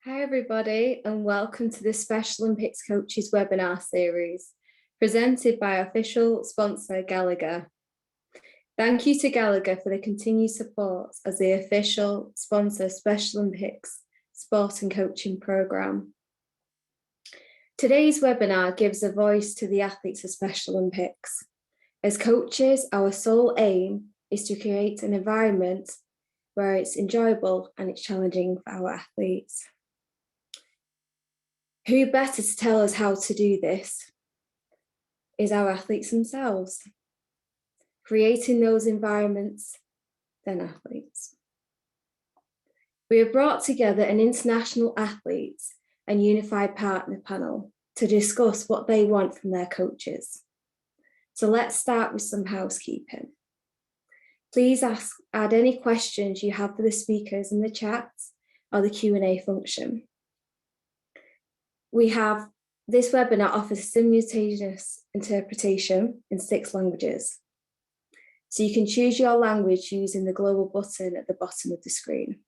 Hi everybody and welcome to the Special Olympics Coaches webinar series presented by our official sponsor Gallagher. Thank you to Gallagher for the continued support as the official sponsor Special Olympics Sport and Coaching Programme. Today's webinar gives a voice to the athletes of Special Olympics. As coaches, our sole aim is to create an environment where it's enjoyable and it's challenging for our athletes. Who better to tell us how to do this is our athletes themselves, creating those environments than athletes. We have brought together an international athletes and unified partner panel to discuss what they want from their coaches. So let's start with some housekeeping. Please add any questions you have for the speakers in the chat or the Q&A function. This webinar offers simultaneous interpretation in 6 languages. So you can choose your language using the global button at the bottom of the screen.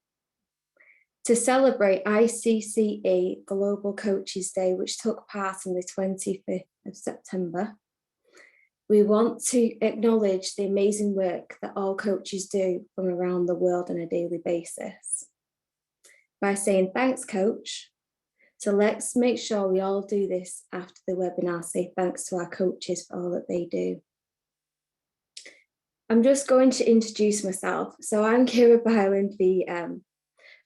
To celebrate ICCE Global Coaches Day, which took part on the 25th of September, we want to acknowledge the amazing work that all coaches do from around the world on a daily basis. By saying thanks, coach. So let's make sure we all do this after the webinar, say thanks to our coaches for all that they do. I'm just going to introduce myself. So I'm Kiera Byland, BM.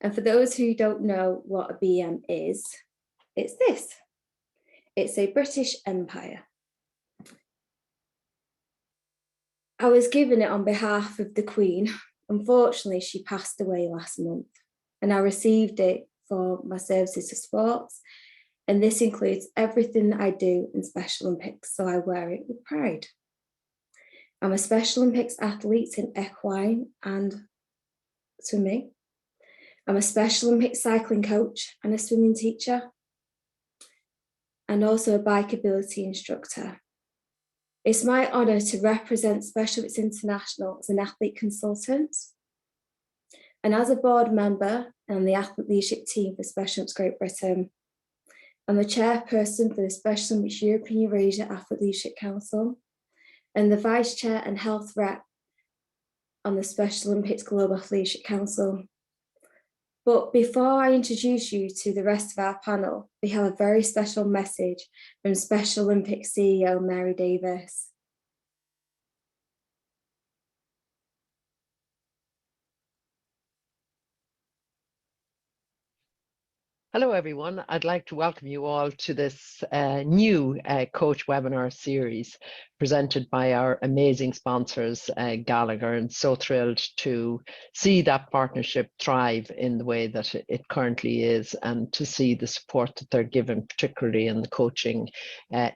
And for those who don't know what a BM is, it's this. It's a British Empire. I was given it on behalf of the Queen. Unfortunately, she passed away last month and I received it for my services to sports, and this includes everything that I do in Special Olympics, so I wear it with pride. I'm a Special Olympics athlete in equine and swimming. I'm a Special Olympics cycling coach and a swimming teacher, and also a bike ability instructor. It's my honour to represent Special Olympics International as an athlete consultant, and as a board member and the athlete leadership team for Special Olympics Great Britain. I'm the chairperson for the Special Olympics European Eurasia Athlete Leadership Council and the vice chair and health rep on the Special Olympics Global Athlete Leadership Council. But before I introduce you to the rest of our panel, we have a very special message from Special Olympics CEO Mary Davis. Hello, everyone. I'd like to welcome you all to this new coach webinar series presented by our amazing sponsors, Gallagher, and so thrilled to see that partnership thrive in the way that it currently is and to see the support that they're given, particularly in the coaching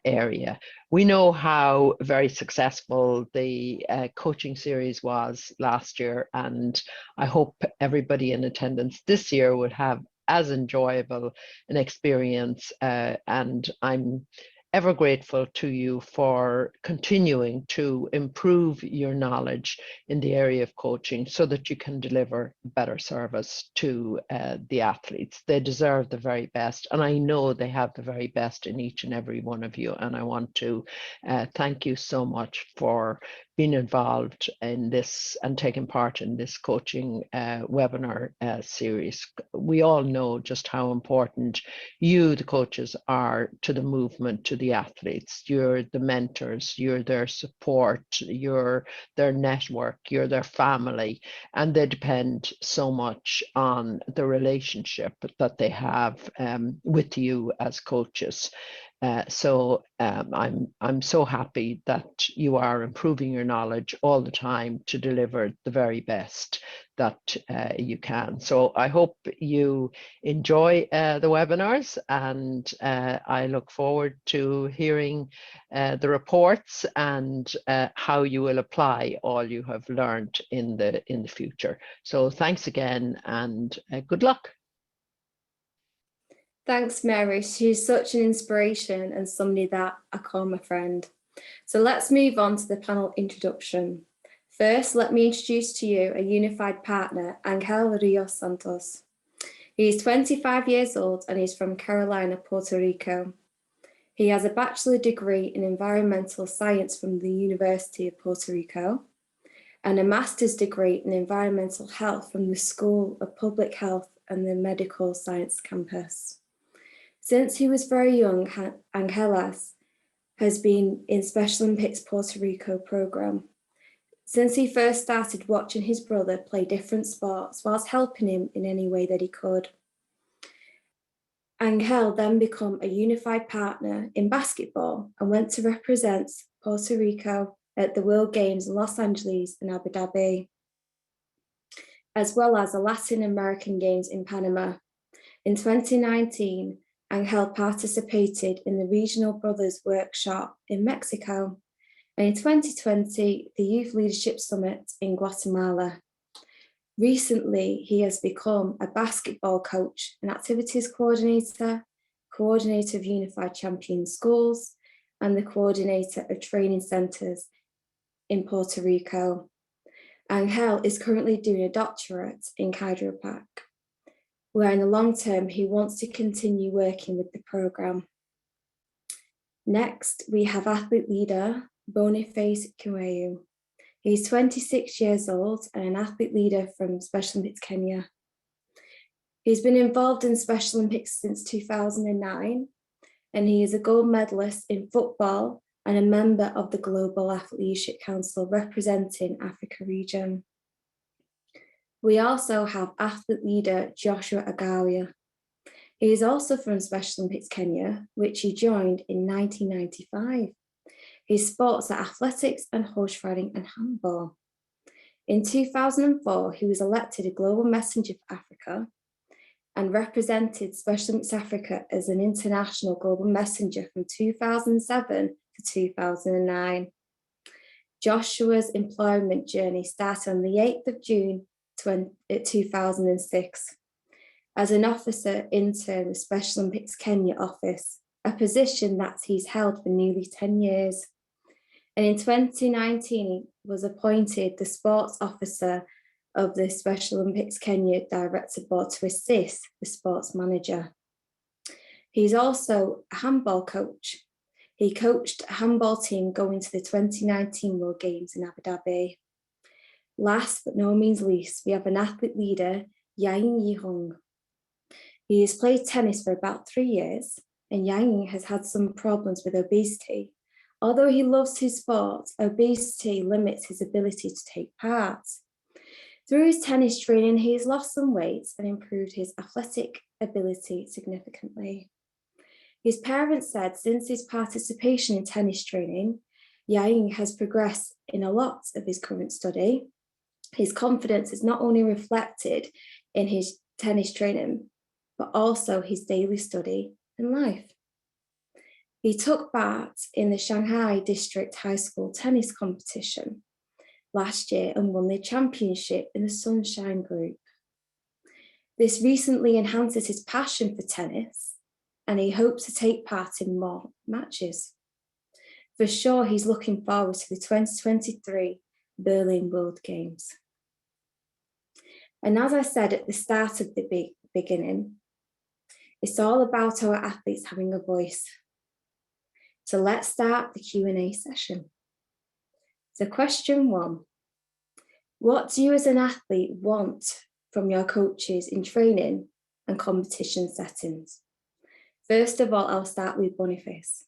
area. We know how very successful the coaching series was last year, and I hope everybody in attendance this year would have as enjoyable an experience, and I'm ever grateful to you for continuing to improve your knowledge in the area of coaching so that you can deliver better service to the athletes. They deserve the very best, and I know they have the very best in each and every one of you, and I want to thank you so much for being involved in this and taking part in this coaching webinar series. We all know just how important you, the coaches, are to the movement, to the athletes. You're the mentors, you're their support, you're their network, you're their family, and they depend so much on the relationship that they have with you as coaches. So I'm so happy that you are improving your knowledge all the time to deliver the very best that you can. So I hope you enjoy the webinars, and I look forward to hearing the reports and how you will apply all you have learned in the future. So thanks again, and good luck. Thanks, Mary. She's such an inspiration and somebody that I call my friend. So let's move on to the panel introduction. First, let me introduce to you a unified partner, Angel Rios Santos. He is 25 years old and is from Carolina, Puerto Rico. He has a bachelor degree in environmental science from the University of Puerto Rico and a master's degree in environmental health from the School of Public Health and the Medical Science campus. Since he was very young, Angelas has been in Special Olympics Puerto Rico program. Since he first started watching his brother play different sports whilst helping him in any way that he could. Angel then became a unified partner in basketball and went to represent Puerto Rico at the World Games in Los Angeles and Abu Dhabi, as well as the Latin American Games in Panama. In 2019, Angel participated in the Regional Brothers Workshop in Mexico, and in 2020, the Youth Leadership Summit in Guatemala. Recently, he has become a basketball coach, an activities coordinator, coordinator of Unified Champion Schools, and the coordinator of training centers in Puerto Rico. Angel is currently doing a doctorate in chiropractic, where in the long term, he wants to continue working with the program. Next, we have athlete leader Boniface Kimeu. He's 26 years old and an athlete leader from Special Olympics Kenya. He's been involved in Special Olympics since 2009, and he is a gold medalist in football and a member of the Global Athlete Leadership Council representing Africa region. We also have athlete leader Joshua Agare. He is also from Special Olympics Kenya, which he joined in 1995. His sports are athletics and horse riding and handball. In 2004, he was elected a Global Messenger for Africa and represented Special Olympics Africa as an international global messenger from 2007 to 2009. Joshua's employment journey started on the 8th of June 2006 as an officer intern with Special Olympics Kenya office, a position that he's held for nearly 10 years. And in 2019, he was appointed the sports officer of the Special Olympics Kenya Director Board to assist the sports manager. He's also a handball coach. He coached a handball team going to the 2019 World Games in Abu Dhabi. Last but no means least, we have an athlete leader, Yihong. He has played tennis for about 3 years, and Yang has had some problems with obesity. Although he loves his sport, obesity limits his ability to take part. Through his tennis training, he has lost some weight and improved his athletic ability significantly. His parents said since his participation in tennis training, Yang has progressed in a lot of his current study. His confidence is not only reflected in his tennis training, but also his daily study and life. He took part in the Shanghai District High School tennis competition last year and won the championship in the Sunshine Group. This recently enhances his passion for tennis, and he hopes to take part in more matches. For sure, he's looking forward to the 2023 Berlin World Games. And as I said at the start of the beginning, it's all about our athletes having a voice. So let's start the Q&A session. So question 1, what do you as an athlete want from your coaches in training and competition settings? First of all, I'll start with Boniface.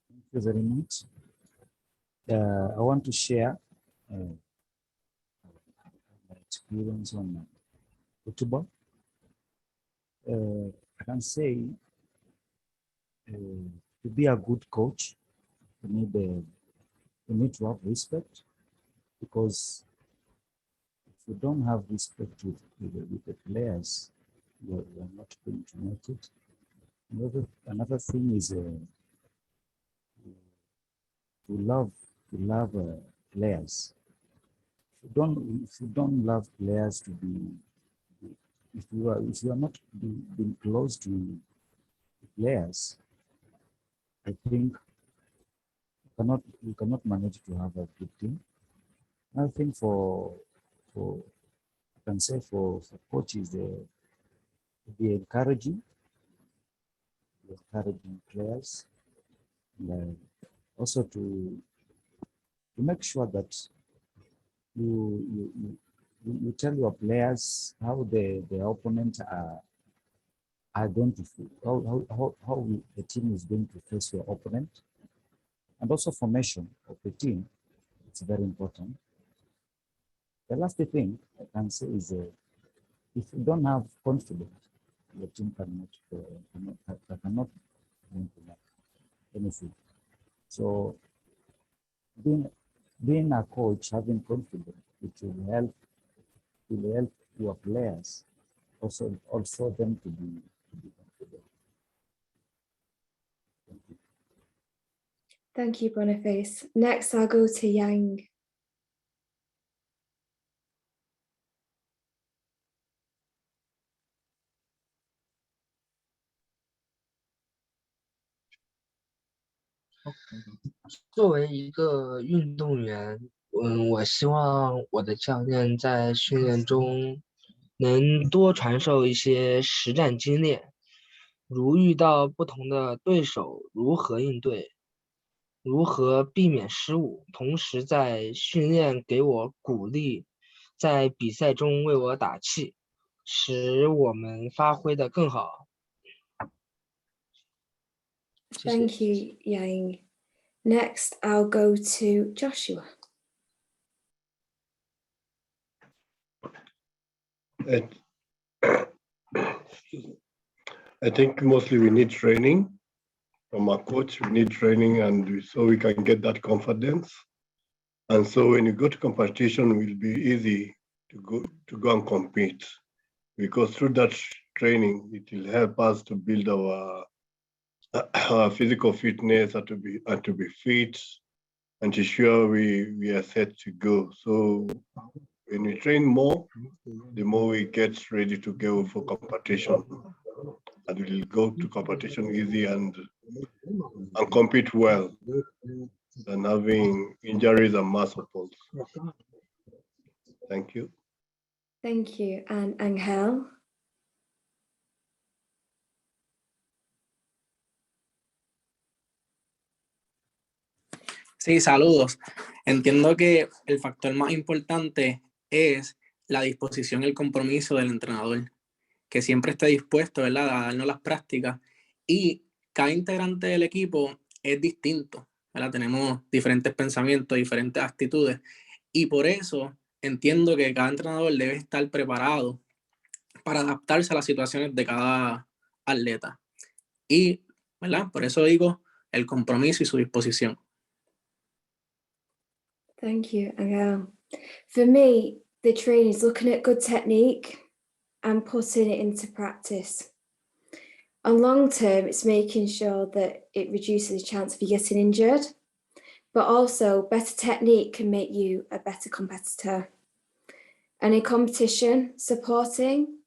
Thank you very much. I want to share my experience on football. I can say to be a good coach, you need to have respect, because if you don't have respect with the players, you're not going to make it. Another thing is to love players. If you don't love players if you are not being close to players, I think you cannot manage to have a good team. I think for for, I can say for coaches, be encouraging players, and also to make sure that you tell your players how the opponent are going to feel, how the team is going to face your opponent, and also formation of the team. It's very important. The last thing I can say is if you don't have confidence, your team cannot win anything. So being a coach, having confidence, it will help your players also them to be confident. Thank you. Thank you, Boniface. Next, I'll go to Yang.作为一个运动员，我希望我的教练在训练中能多传授一些实战经验，如遇到不同的对手如何应对，如何避免失误，同时在训练给我鼓励，在比赛中为我打气，使我们发挥得更好。谢谢。 Thank you, Yang. Next, I'll go to Joshua. I think mostly we need training from our coach. We need training, and so we can get that confidence. And so when you go to competition, it will be easy to go and compete, because through that training, it will help us to build our physical fitness and to be fit, and to sure we are set to go. So when we train more, the more we get ready to go for competition, and we'll go to competition easy and compete well than having injuries and muscle pulls. Thank you. Thank you. And Angel? Sí, saludos. Entiendo que el factor más importante es la disposición y el compromiso del entrenador, que siempre esté dispuesto, ¿verdad?, a darnos las prácticas, y cada integrante del equipo es distinto, ¿verdad? Tenemos diferentes pensamientos, diferentes actitudes, y por eso entiendo que cada entrenador debe estar preparado para adaptarse a las situaciones de cada atleta. Y, ¿verdad?, por eso digo el compromiso y su disposición. Thank you, Angel. For me, the training is looking at good technique and putting it into practice. On long term, it's making sure that it reduces the chance of you getting injured, but also better technique can make you a better competitor. And in competition, supporting,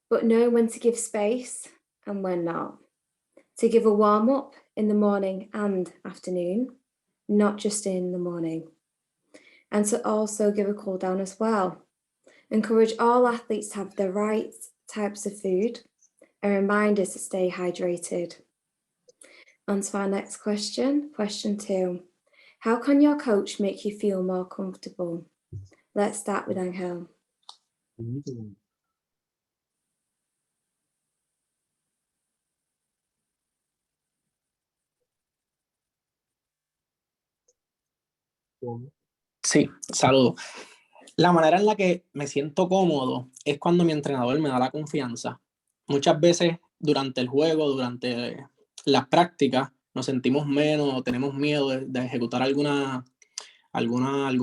but knowing when to give space and when not. To give a warm-up in the morning and afternoon, not just in the morning. And to also give a cool down as well. Encourage all athletes to have the right types of food and reminders to stay hydrated. On to our next question, question 2. How can your coach make you feel more comfortable? Let's start with Angel. Sí, saludos. La manera en la que me siento cómodo es cuando mi entrenador me da la confianza. Muchas veces durante el juego, durante las prácticas, nos sentimos menos o tenemos miedo de ejecutar algún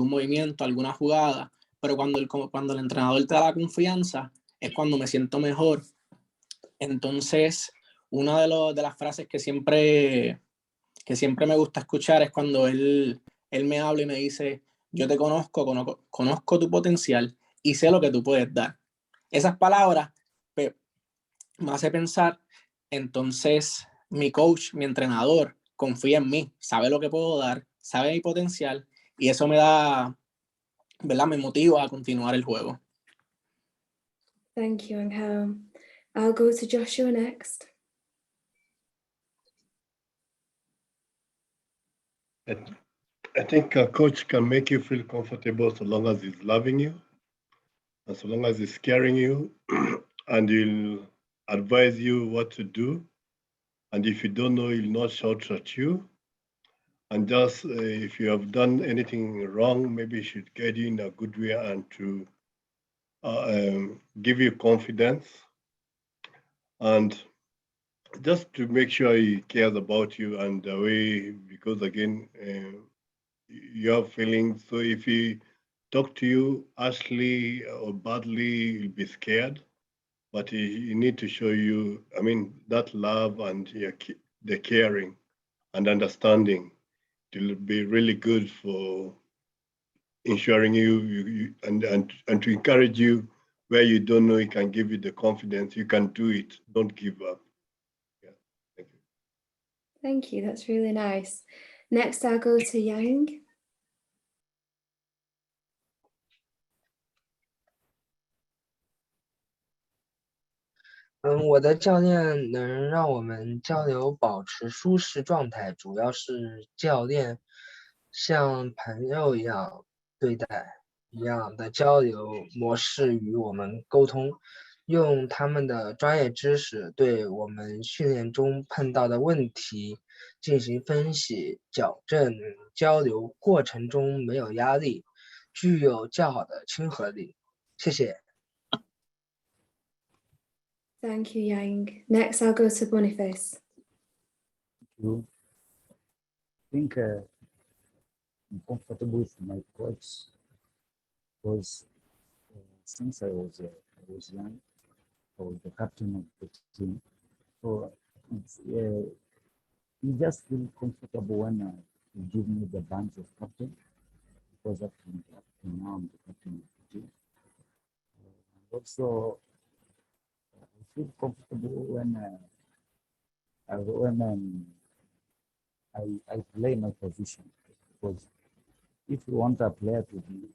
movimiento, alguna jugada, pero cuando el entrenador te da la confianza es cuando me siento mejor. Entonces, una de las frases que siempre me gusta escuchar es cuando él me habla y me dice: yo te conozco tu potencial y sé lo que tú puedes dar. Esas palabras me hace pensar, entonces mi coach, mi entrenador, confía en mí, sabe lo que puedo dar, sabe mi potencial, y eso me da ¿verdad? Me motiva a continuar el juego. Thank you, Angel. I'll go to Joshua next. I think a coach can make you feel comfortable so long as he's loving you and so long as he's caring you and he'll advise you what to do. And if you don't know, he'll not shout at you. And just if you have done anything wrong, maybe he should guide you in a good way and to give you confidence. And just to make sure he cares about you and the way, because again, you have feelings. So if he talk to you harshly or badly, you'll be scared. But you need to show you, I mean, that love and the caring and understanding. It will be really good for ensuring you and to encourage you where you don't know, he can give you the confidence. You can do it. Don't give up. Yeah, thank you. Thank you, that's really nice. Next, I'll go to Yang. 我的教练能让我们交流保持舒适状态，主要是教练像朋友一样对待一样的交流模式与我们沟通，用他们的专业知识对我们训练中碰到的问题进行分析、矫正，交流过程中没有压力，具有较好的亲和力。谢谢。Thank you, Yang. Next, I'll go to Boniface. You think I'm comfortable with my coach because since I was young, I was the captain of the team. So it's, you just feel comfortable when you give me the badge of captain because up to now I'm the captain of the team. And also, I feel comfortable when I play my position because if you want a player to be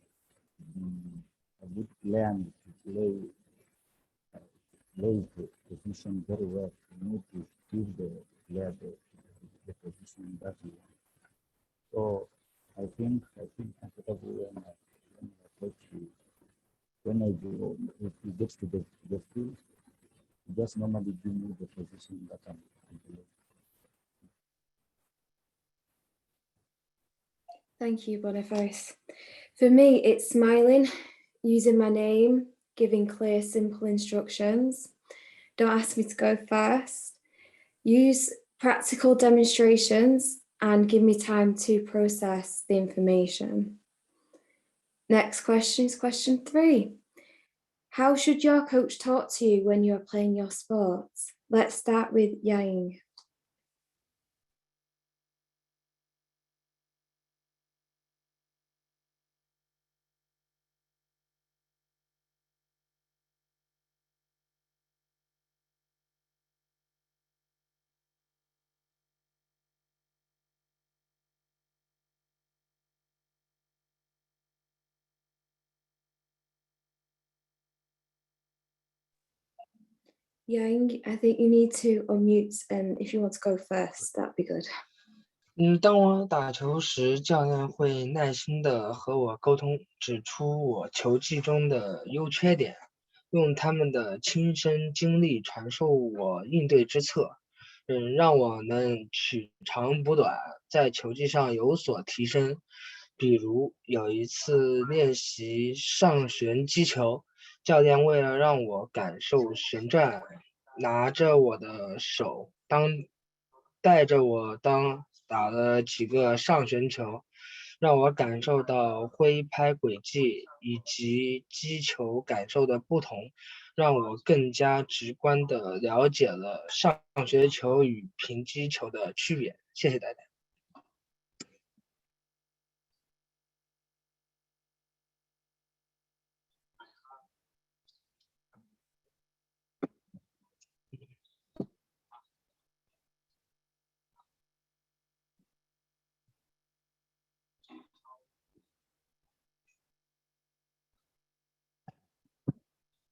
a good player and to play the position very well, you need to give the player the position that you want. So I feel comfortable when I coach you. When I go, if you get to the field, you just normally give me the position that I'm playing. Thank you, Boniface. For me, it's smiling, using my name, giving clear, simple instructions. Don't ask me to go first. Use practical demonstrations and give me time to process the information. Next question is question 3. How should your coach talk to you when you're playing your sports? Let's start with Yang. Yang, I think you need to unmute, and if you want to go first, that'd be good. 当我打球时，教练会耐心地和我沟通，指出我球技中的优缺点，用他们的亲身经历传授我应对之策，让我能取长补短，在球技上有所提升。比如有一次练习上旋击球，教练为了让我感受旋转，拿着我的手带着我打了几个上旋球，让我感受到挥拍轨迹以及击球感受的不同，让我更加直观地了解了上旋球与平击球的区别。谢谢大家。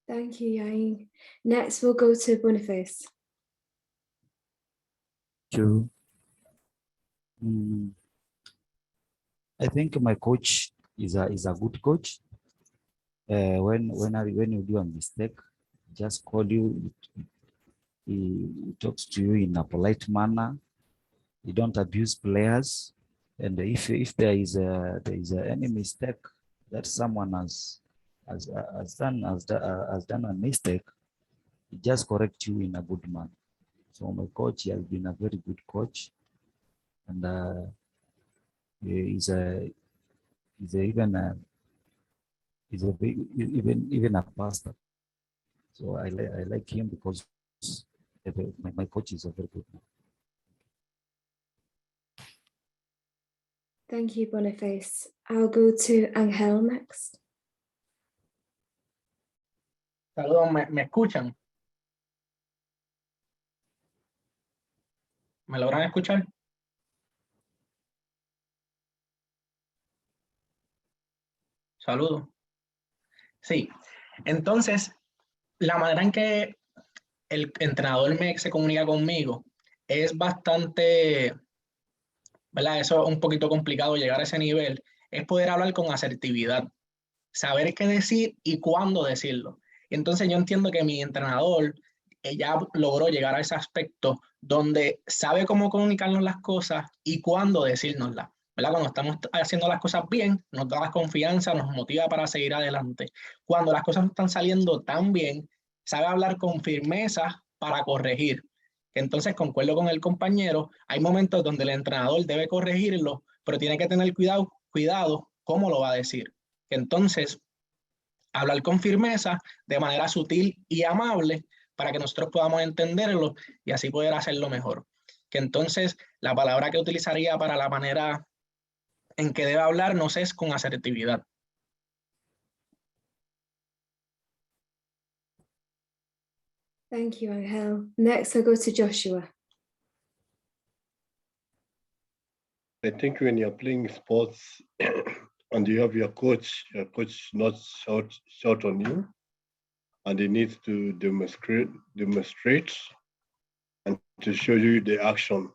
Thank you, Yihong. Next, we'll go to Boniface. You. I think my coach is a good coach. When you do a mistake, just call you. He talks to you in a polite manner. You don't abuse players, and if there is any mistake that someone has done a mistake, he just correct you in a good manner. So my coach has been a very good coach, and he's even a pastor. So I like him because my coach is a very good man. Thank you, Boniface. I'll go to Angel next. Saludos, ¿me escuchan? ¿Me logran escuchar? Saludos. Sí, entonces, la manera en que el entrenador se comunica conmigo es bastante, ¿verdad? Eso es un poquito complicado llegar a ese nivel, es poder hablar con asertividad, saber qué decir y cuándo decirlo. Entonces yo entiendo que mi entrenador ya logró llegar a ese aspecto donde sabe cómo comunicarnos las cosas y cuándo decírnoslas. ¿Verdad? Cuando estamos haciendo las cosas bien, nos da la confianza, nos motiva para seguir adelante. Cuando las cosas no están saliendo tan bien, sabe hablar con firmeza para corregir. Entonces, concuerdo con el compañero, hay momentos donde el entrenador debe corregirlo, pero tiene que tener cuidado cómo lo va a decir. Entonces, hablar con firmeza, de manera sutil y amable, para que nosotros podamos entenderlo y así poder hacerlo mejor. Que entonces, la palabra que utilizaría para la manera en que debe hablarnos es con asertividad. Thank you, Angel. Next, I'll go to Joshua. I think when you're playing sports and you have your coach not shout on you, and he needs to demonstrate and to show you the action.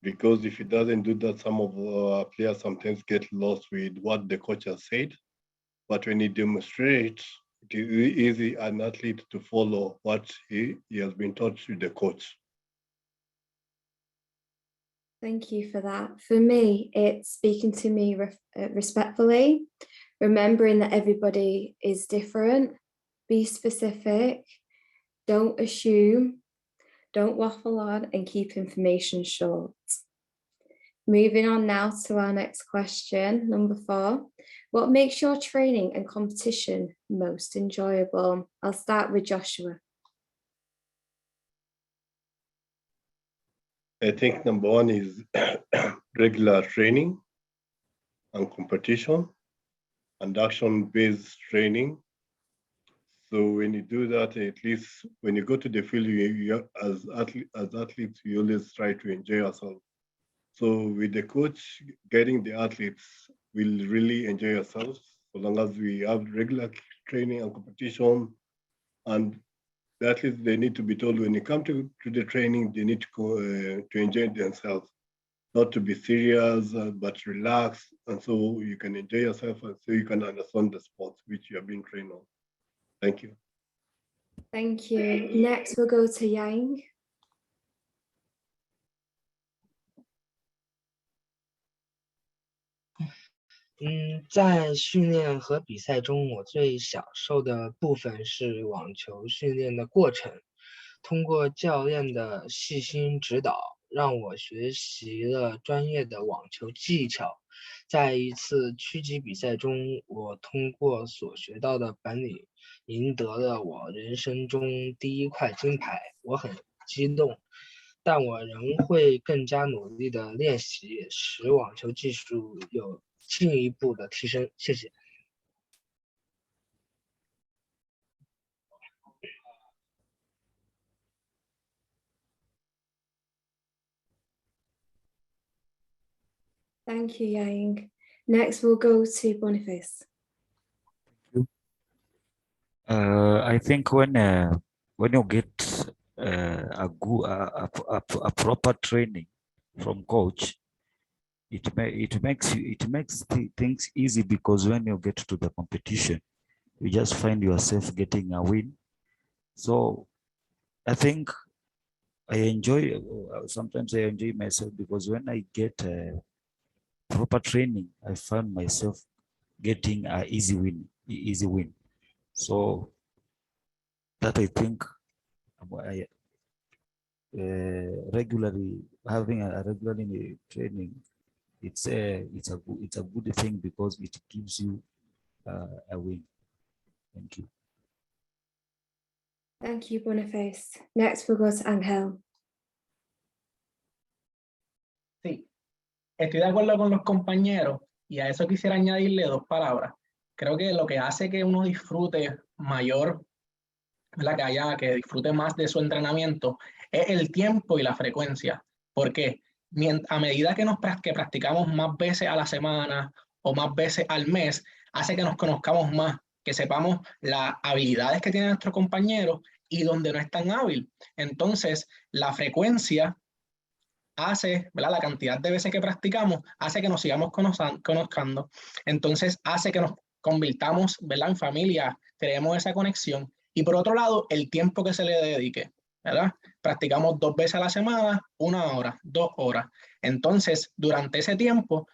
Because if he doesn't do that, some of our players sometimes get lost with what the coach has said. But when he demonstrates, it is easy an athlete to follow what he has been taught to the coach. Thank you for that. For me, it's speaking to me respectfully, remembering that everybody is different, be specific, don't assume, don't waffle on, and keep information short. Moving on now to our next question, number 4. What makes your training and competition most enjoyable? I'll start with Joshua. I think number 1 is regular training and competition and action-based training. So when you do that, at least when you go to the field, you as athletes, you always try to enjoy yourself. So with the coach guiding the athletes, we'll really enjoy ourselves so long as we have regular training and competition. And the athletes, they need to be told when you come to the training, they need to enjoy themselves, not to be serious, but relax. And so you can enjoy yourself and so you can understand the sport which you have been trained on. Thank you. Thank you. Next, we'll go to Yihong. 在训练和比赛中，我最享受的部分是网球训练的过程。通过教练的细心指导，让我学习了专业的网球技巧。在一次区级比赛中，我通过所学到的本领，赢得了我人生中第1块金牌。我很激动，但我仍会更加努力的练习，使网球技术有进一步的提升。谢谢。Thank you, Yihong. Next, we'll go to Boniface. I think when you get a proper training from coach, it makes things easy, because when you get to the competition, you just find yourself getting a win. So I think I enjoy, sometimes I enjoy myself, because when I get proper training, I find myself getting a easy win. So that I think I regularly having a regularly training, it's a good thing, because it gives you a win. Thank you. Thank you, Boniface. Next, we'll go to Angel. Sí, estoy de acuerdo con los compañeros y a eso quisiera añadirle dos palabras. Creo que lo que hace que uno disfrute mayor, ¿verdad? Que disfrute más de su entrenamiento es el tiempo y la frecuencia. Porque a medida que practicamos más veces a la semana o más veces al mes, hace que nos conozcamos más, que sepamos las habilidades que tiene nuestro compañero y donde no es tan hábil. Entonces, la frecuencia hace, ¿verdad? La cantidad de veces que practicamos hace que nos sigamos conozcando. Entonces, hace que nos convirtamos, ¿verdad? En familia, creemos esa conexión. Y por otro lado, el tiempo que se le dedique, ¿verdad? Practicamos 2 veces a la semana, 1 hora, 2 horas. Entonces, durante ese tiempo,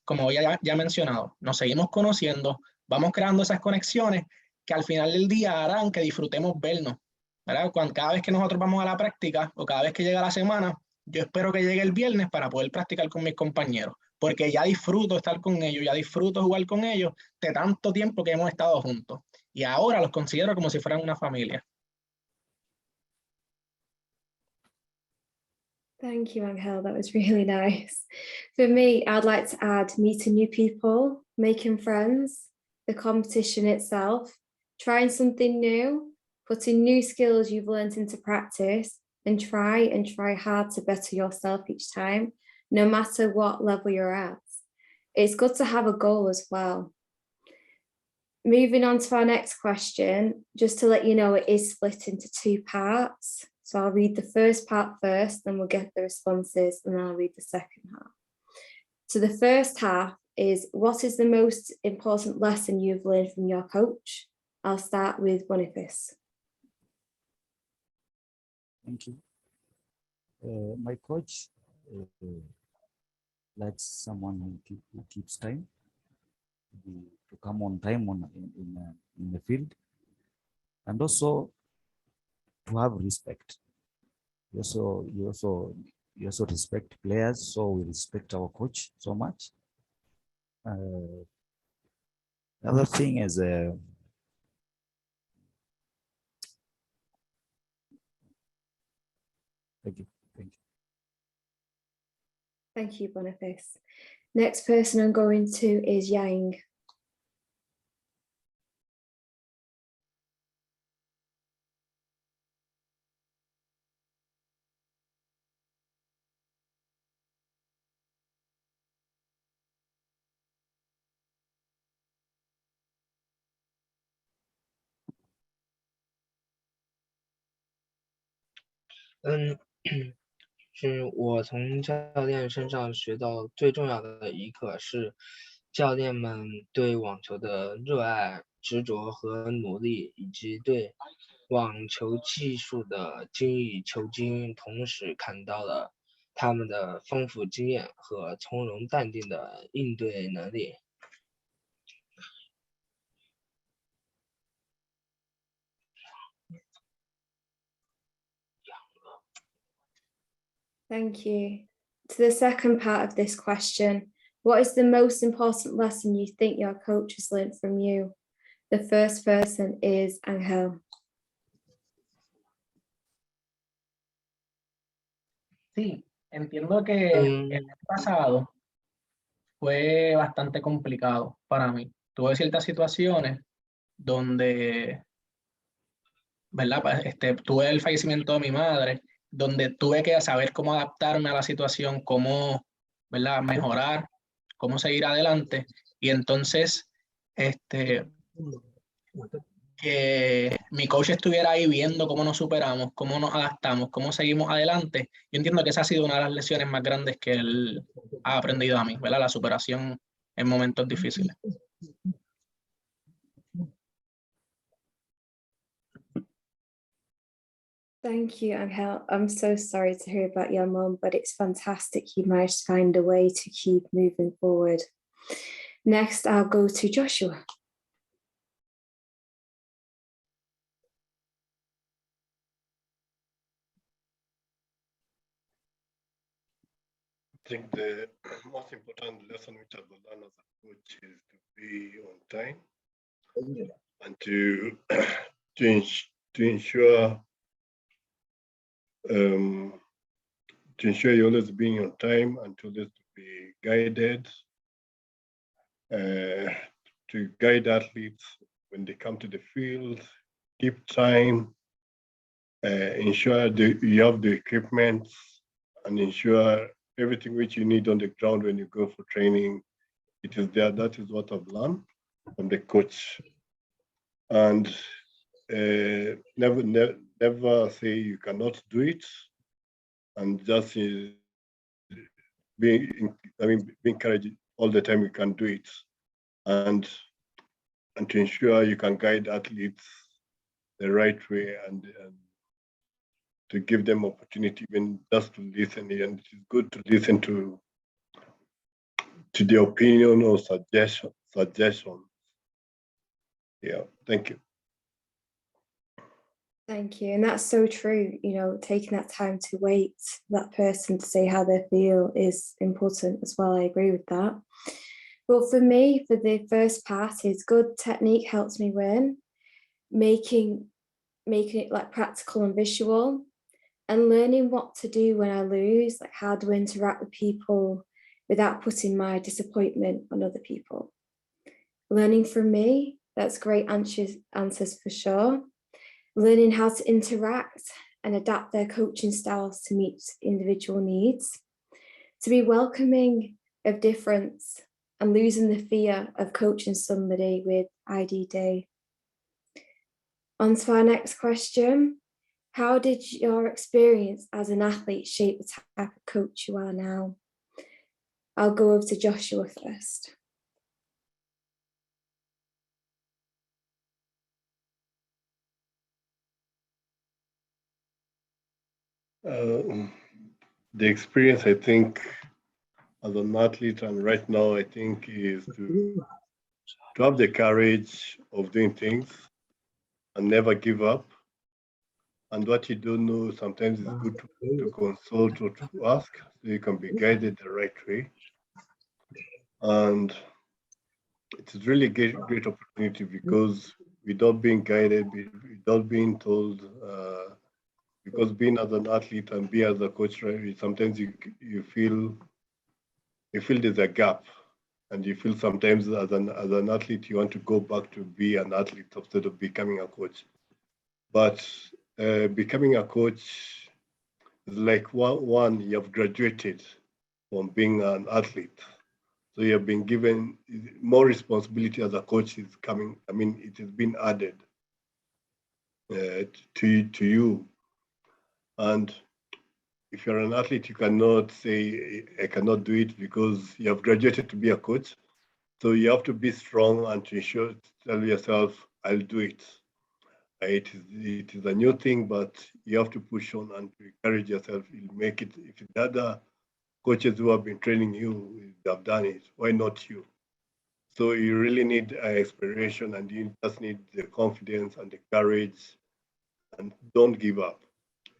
como ya he mencionado, nos seguimos conociendo, vamos creando esas conexiones que al final del día harán que disfrutemos vernos, ¿verdad? Cada vez que nosotros vamos a la práctica o cada vez que llega la semana, yo espero que llegue el viernes para poder practicar con mis compañeros, porque ya disfruto estar con ellos, ya disfruto jugar con ellos de tanto tiempo que hemos estado juntos. Y ahora los considero como si fueran una familia. Thank you, Angel. That was really nice. For me, I'd like to add meeting new people, making friends, the competition itself, trying something new, putting new skills you've learned into practice, and try hard to better yourself each time, no matter what level you're at. It's good to have a goal as well. Moving on to our next question, just to let you know, it is split into 2 parts. So I'll read the first part first, then we'll get the responses, and then I'll read the second half. So the first half is, what is the most important lesson you've learned from your coach? I'll start with Boniface. Thank you. My coach likes someone who keeps time, to come on time in the field, and also to have respect. You also respect players, so we respect our coach so much. Another thing is thank you. Thank you, Boniface. Next person I'm going to is Yihong.是我从教练身上学到最重要的一课是，教练们对网球的热爱、执着和努力，以及对网球技术的精益求精，同时看到了他们的丰富经验和从容淡定的应对能力。Thank you. To the second part of this question, what is the most important lesson you think your coach has learned from you? The first person is Angel. Sí, entiendo que el año pasado fue bastante complicado para mí. Tuve ciertas situaciones donde, ¿verdad? Tuve el fallecimiento de mi madre, donde tuve que saber cómo adaptarme a la situación, cómo, ¿verdad? Mejorar, cómo seguir adelante. Y entonces, que mi coach estuviera ahí viendo cómo nos superamos, cómo nos adaptamos, cómo seguimos adelante. Yo entiendo que esa ha sido una de las lecciones más grandes que él ha aprendido a mí, ¿verdad? La superación en momentos difíciles. Thank you, Angel. I'm so sorry to hear about your mum, but it's fantastic you managed to find a way to keep moving forward. Next, I'll go to Joshua. I think the most important lesson which I've learned as a coach is to be on time and to ensure you're always being on time and to always be guided, to guide athletes when they come to the field, keep time, ensure that you have the equipment, and ensure everything which you need on the ground when you go for training, it is there. That is what I've learned from the coach. And never say you cannot do it, and just be encouraged all the time you can do it, and to ensure you can guide athletes the right way and to give them opportunity even just to listen. And it is good to listen to the opinion or suggestion. Yeah, thank you. Thank you. And that's so true. You know, taking that time to wait for that person to say how they feel is important as well. I agree with that. But for me, for the first part is good technique helps me win, making it like practical and visual, and learning what to do when I lose, like how to interact with people without putting my disappointment on other people. Learning from me, that's great answers for sure. Learning how to interact and adapt their coaching styles to meet individual needs. To be welcoming of difference and losing the fear of coaching somebody with IDD. On to our next question. How did your experience as an athlete shape the type of coach you are now? I'll go over to Joshua first. The experience, I think, as an athlete and right now, I think, is to have the courage of doing things and never give up. And what you don't know, sometimes it's good to consult or to ask so you can be guided the right way. And it's really a great opportunity because without being guided, without being told, because being as an athlete and be as a coach, right, sometimes you feel there's a gap, and you feel sometimes as an athlete you want to go back to be an athlete instead of becoming a coach. But becoming a coach is like one you have graduated from being an athlete, so you have been given more responsibility as a coach is coming. I mean, it has been added to you. And if you're an athlete, you cannot say, I cannot do it because you have graduated to be a coach. So you have to be strong and to tell yourself, I'll do it. It is a new thing, but you have to push on and to encourage yourself. You'll make it. If the other coaches who have been training you have done it, why not you? So you really need inspiration, and you just need the confidence and the courage, and don't give up.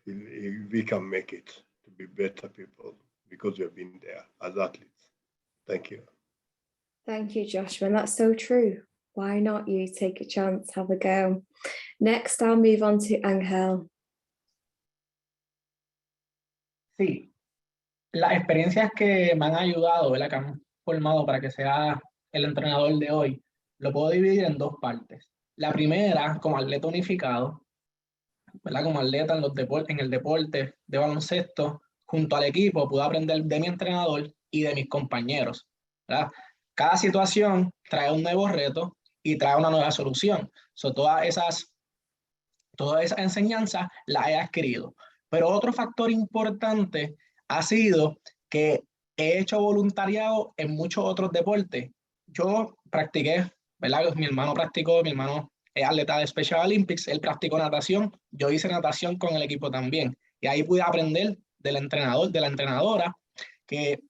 We can make it to be better people because we've been there as athletes. Thank you. Thank you, Joshua. And that's so true. Why not you? Take a chance, have a go. Next, I'll move on to Angel. Sí, las experiencias que me han ayudado, ¿verdad? Que han formado para que sea el entrenador de hoy, lo puedo dividir en dos partes. La primera, como atleta unificado, ¿verdad? Como atleta en el deporte de baloncesto, junto al equipo, pude aprender de mi entrenador y de mis compañeros, ¿verdad? Cada situación trae un nuevo reto y trae una nueva solución. So, toda esa enseñanza la he adquirido. Pero otro factor importante ha sido que he hecho voluntariado en muchos otros deportes. Yo practiqué, ¿verdad? Mi hermano practicó, mi hermano es atleta de Special Olympics, él practicó natación, yo hice natación con el equipo también. Y ahí pude aprender del entrenador, de la entrenadora, que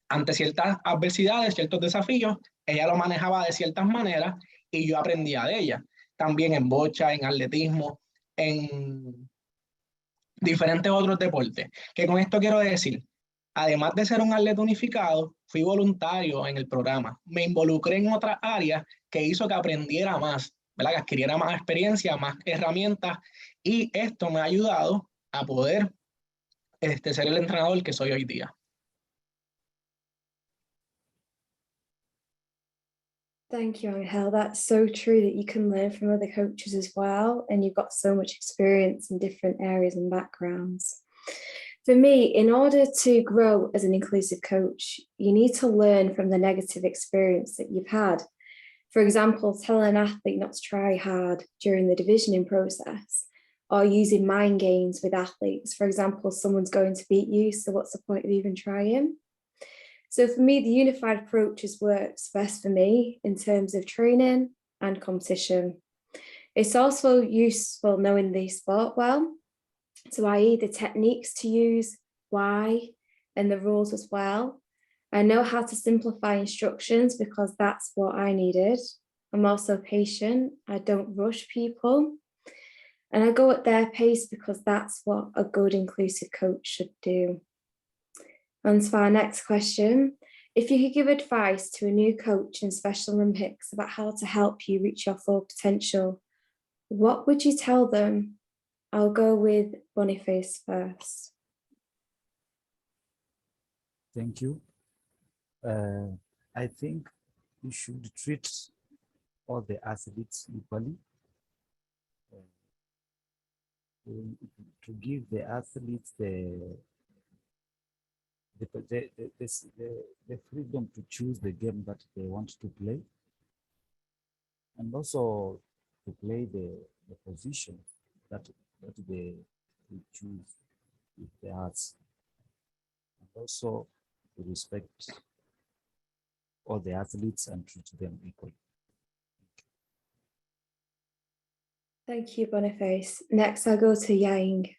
ante ciertas adversidades, ciertos desafíos, ella lo manejaba de ciertas maneras y yo aprendía de ella. También en bocha, en atletismo, en diferentes otros deportes. Que con esto quiero decir, además de ser un atleta unificado, fui voluntario en el programa. Me involucré en otras áreas que hizo que aprendiera más, ¿verdad? Que adquiriera más experiencia, más herramientas, y esto me ha ayudado a poder ser el entrenador que soy hoy día. Thank you, Angel. That's so true that you can learn from other coaches as well, and you've got so much experience in different areas and backgrounds. For me, in order to grow as an inclusive coach, you need to learn from the negative experience that you've had. For example, telling an athlete not to try hard during the divisioning process, or using mind games with athletes. For example, someone's going to beat you, so what's the point of even trying? So for me, the unified approach works best for me in terms of training and competition. It's also useful knowing the sport well, so i.e. the techniques to use, why, and the rules as well. I know how to simplify instructions because that's what I needed. I'm also patient. I don't rush people. And I go at their pace because that's what a good inclusive coach should do. On to our next question. If you could give advice to a new coach in Special Olympics about how to help you reach your full potential, what would you tell them? I'll go with Boniface first. Thank you. I think you should treat all the athletes equally. To give the athletes the freedom to choose the game that they want to play, and also to play the position that they choose with their hearts, and also to respect all the athletes and treat them equally. Thank you, Boniface. Next, I'll go to Yihong.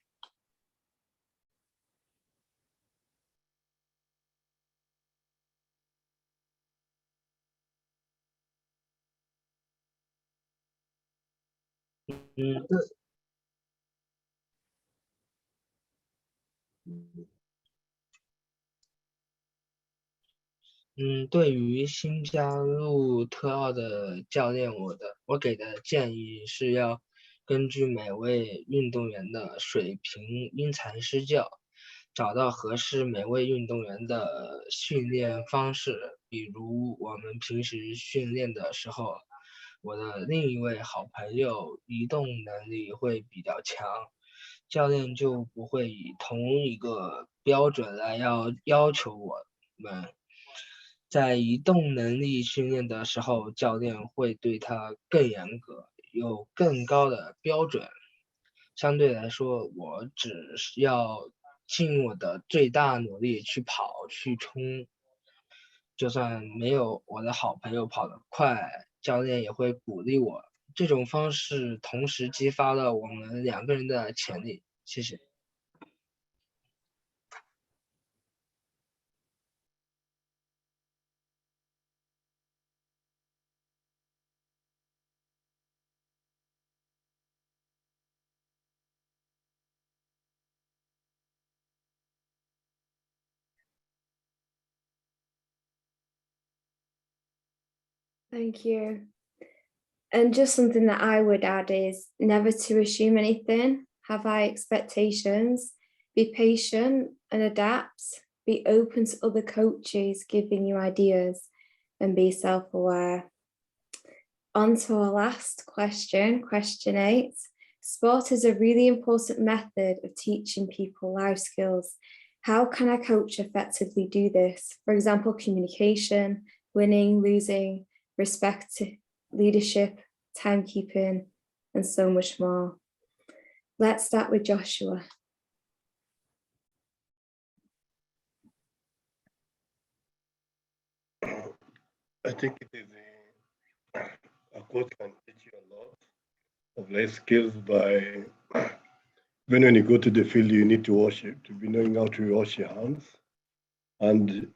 对于新加入特奥的教练，我给的建议是要根据每位运动员的水平因材施教，找到合适每位运动员的训练方式。比如我们平时训练的时候，我的另一位好朋友移动能力会比较强，教练就不会以同一个标准来要求我们。在移动能力训练的时候，教练会对他更严格，有更高的标准。相对来说，我只是要尽我的最大努力去跑去冲，就算没有我的好朋友跑得快，教练也会鼓励我。这种方式同时激发了我们两个人的潜力。谢谢。Thank you. And just something that I would add is never to assume anything, have high expectations, be patient and adapt, be open to other coaches giving you ideas, and be self-aware. On to our last question, question 8. Sport is a really important method of teaching people life skills. How can a coach effectively do this? For example, communication, winning, losing, respect leadership, timekeeping, and so much more. Let's start with Joshua. I think it is a coach can teach you a lot of life skills by when you go to the field, you need to wash it, to be knowing how to wash your hands. And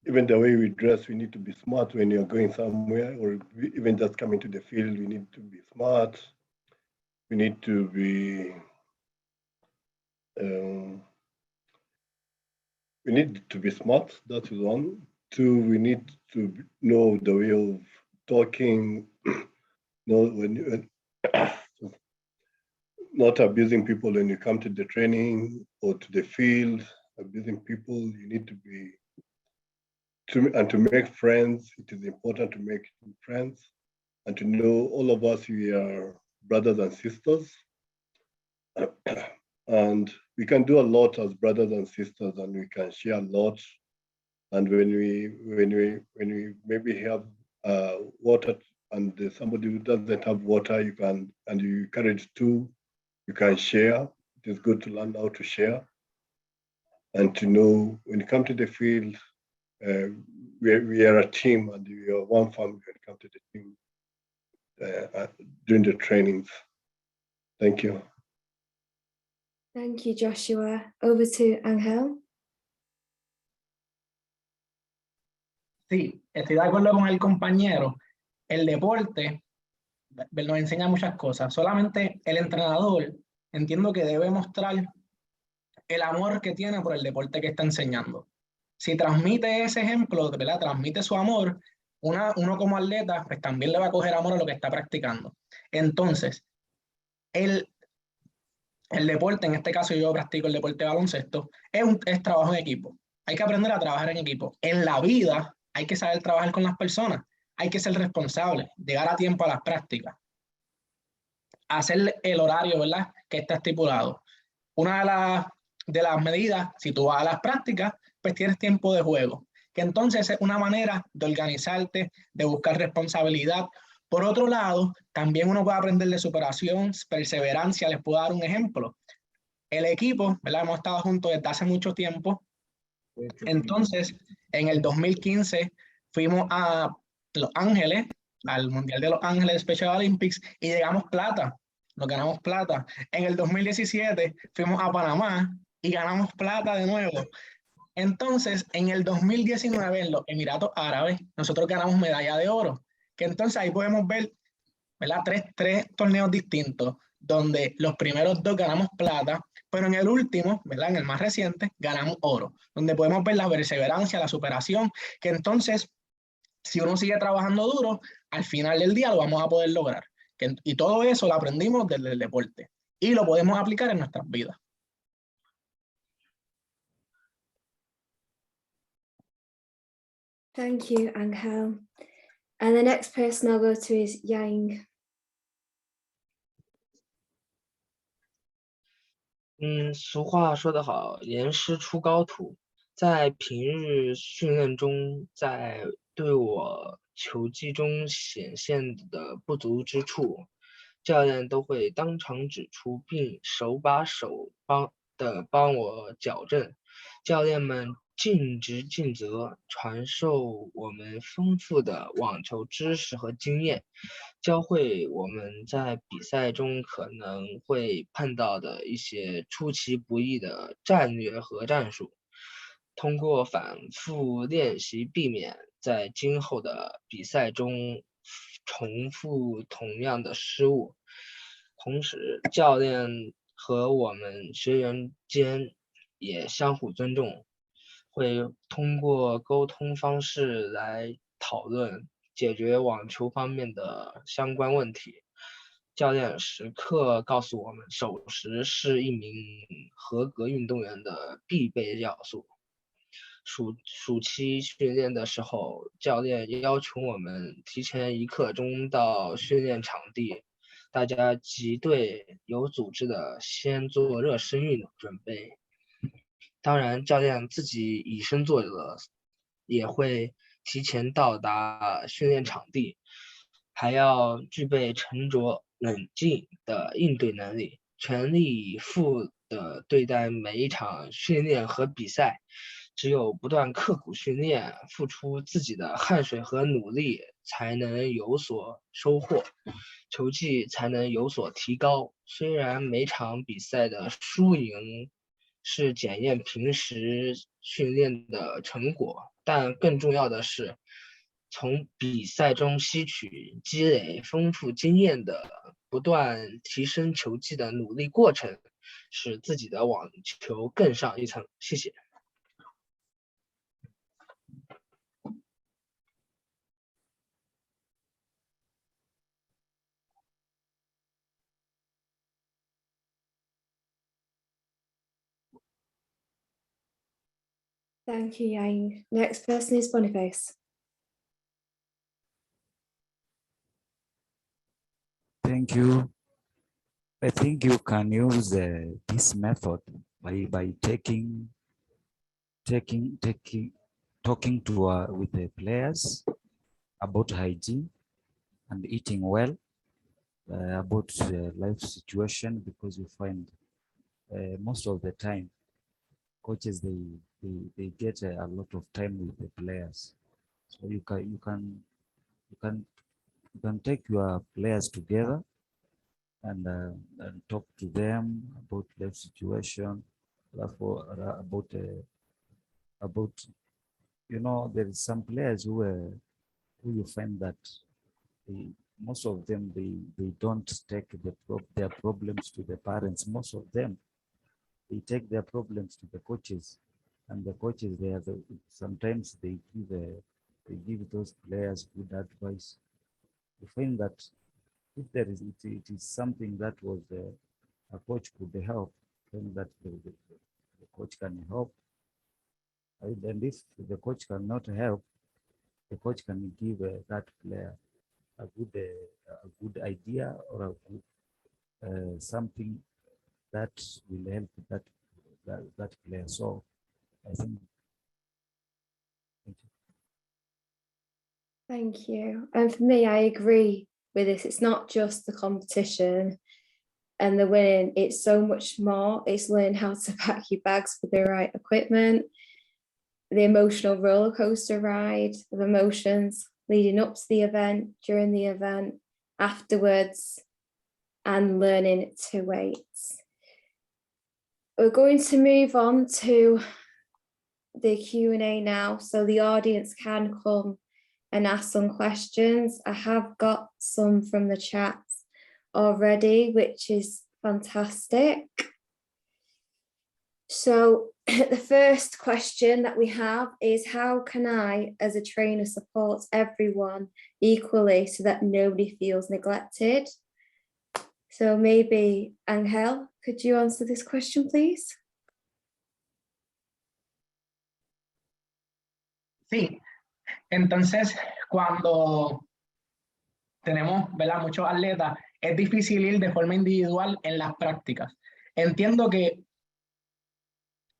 even the way we dress, we need to be smart when you're going somewhere, or even just coming to the field, we need to be smart. We need to be, smart, that is one. Two, we need to know the way of talking, not abusing people when you come to the training or to the field, abusing people, you need to be, to make friends, it is important to make friends and to know all of us, we are brothers and sisters. And we can do a lot as brothers and sisters, and we can share a lot. And when we maybe have water and somebody who doesn't have water, you can, and you encourage two, you can share. It is good to learn how to share and to know when you come to the field, we are a team and we are one family when it comes to the team during the trainings. Thank you. Thank you, Joshua. Over to Angel. Sí, estoy de acuerdo con el compañero. El deporte nos enseña muchas cosas. Solamente el entrenador entiendo que debe mostrar el amor que tiene por el deporte que está enseñando. Si transmite ese ejemplo, ¿verdad? Transmite su amor, uno como atleta pues también le va a coger amor a lo que está practicando. Entonces, el deporte, en este caso yo practico el deporte de baloncesto, es trabajo en equipo. Hay que aprender a trabajar en equipo. En la vida hay que saber trabajar con las personas, hay que ser responsable, llegar a tiempo a las prácticas, hacer el horario, ¿verdad?, que está estipulado. Una de las medidas, si tú vas a las prácticas, pues tienes tiempo de juego, que entonces es una manera de organizarte, de buscar responsabilidad. Por otro lado, también uno puede aprender de superación, perseverancia. Les puedo dar un ejemplo. El equipo, ¿verdad?, hemos estado juntos desde hace mucho tiempo. Entonces, en el 2015 fuimos a Los Ángeles, al Mundial de Los Ángeles Special Olympics, y llegamos plata, nos ganamos plata. En el 2017 fuimos a Panamá y ganamos plata de nuevo. Entonces, en el 2019, en los Emiratos Árabes, nosotros ganamos medalla de oro, que entonces ahí podemos ver, ¿verdad?, tres torneos distintos, donde los primeros dos ganamos plata, pero en el último, ¿verdad?, en el más reciente, ganamos oro, donde podemos ver la perseverancia, la superación, que entonces, si uno sigue trabajando duro, al final del día lo vamos a poder lograr. Y todo eso lo aprendimos desde el deporte y lo podemos aplicar en nuestras vidas. Thank you, Angel. And the next person I'll go to is Yihong. 俗话说得好，严师出高徒。在平日训练中，在对我球技中显现的不足之处，教练都会当场指出，并手把手帮我矫正。教练们尽职尽责，传授我们丰富的网球知识和经验，教会我们在比赛中可能会碰到的一些出其不意的战略和战术。通过反复练习，避免在今后的比赛中重复同样的失误。同时，教练和我们学员间也相互尊重，会通过沟通方式来讨论解决网球方面的相关问题。教练时刻告诉我们，守时是一名合格运动员的必备要素。暑期训练的时候，教练要求我们提前1刻钟到训练场地，大家集队有组织的先做热身准备。当然，教练自己以身作则，也会提前到达训练场地。还要具备沉着冷静的应对能力，全力以赴的对待每一场训练和比赛。只有不断刻苦训练，付出自己的汗水和努力，才能有所收获，球技才能有所提高。虽然每场比赛的输赢是检验平时训练的成果，但更重要的是，从比赛中吸取积累丰富经验的不断提升球技的努力过程，使自己的网球更上一层。谢谢。Thank you, Yang. Next person is Boniface. Thank you. I think you can use this method by talking to with the players about hygiene and eating well, about life situation, because you find most of the time coaches they get a lot of time with the players, so you can take your players together and talk to them about life situation, about there is some players who you find that most of them they don't take their problems to the parents. Most of them they take their problems to the coaches, and the coaches sometimes they give those players good advice. You find that if it is something that was a coach could help, then that the coach can help. And if the coach cannot help, the coach can give that player a good idea or a good something that will help that player. So I think. Thank you. And for me, I agree with this. It's not just the competition and the winning, it's so much more. It's learning how to pack your bags with the right equipment, the emotional roller coaster ride of emotions leading up to the event, during the event, afterwards, and learning to wait. We're going to move on to the Q&A now, so the audience can come and ask some questions. I have got some from the chat already, which is fantastic. So the first question that we have is, how can I, as a trainer, support everyone equally so that nobody feels neglected? So maybe, Angel, could you answer this question, please? Sí, entonces cuando tenemos, ¿verdad?, muchos atletas, es difícil ir de forma individual en las prácticas. Entiendo que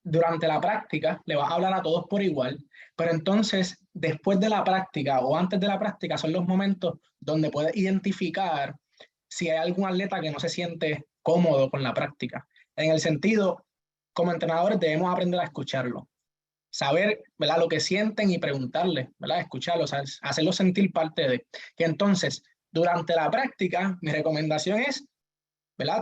durante la práctica le vas a hablar a todos por igual, pero entonces después de la práctica o antes de la práctica son los momentos donde puedes identificar si hay algún atleta que no se siente cómodo con la práctica. En el sentido, como entrenadores debemos aprender a escucharlo, saber, ¿verdad?, lo que sienten y preguntarles, ¿verdad?, escucharlos, hacerlos sentir parte de. Y entonces, durante la práctica, mi recomendación es, ¿verdad?,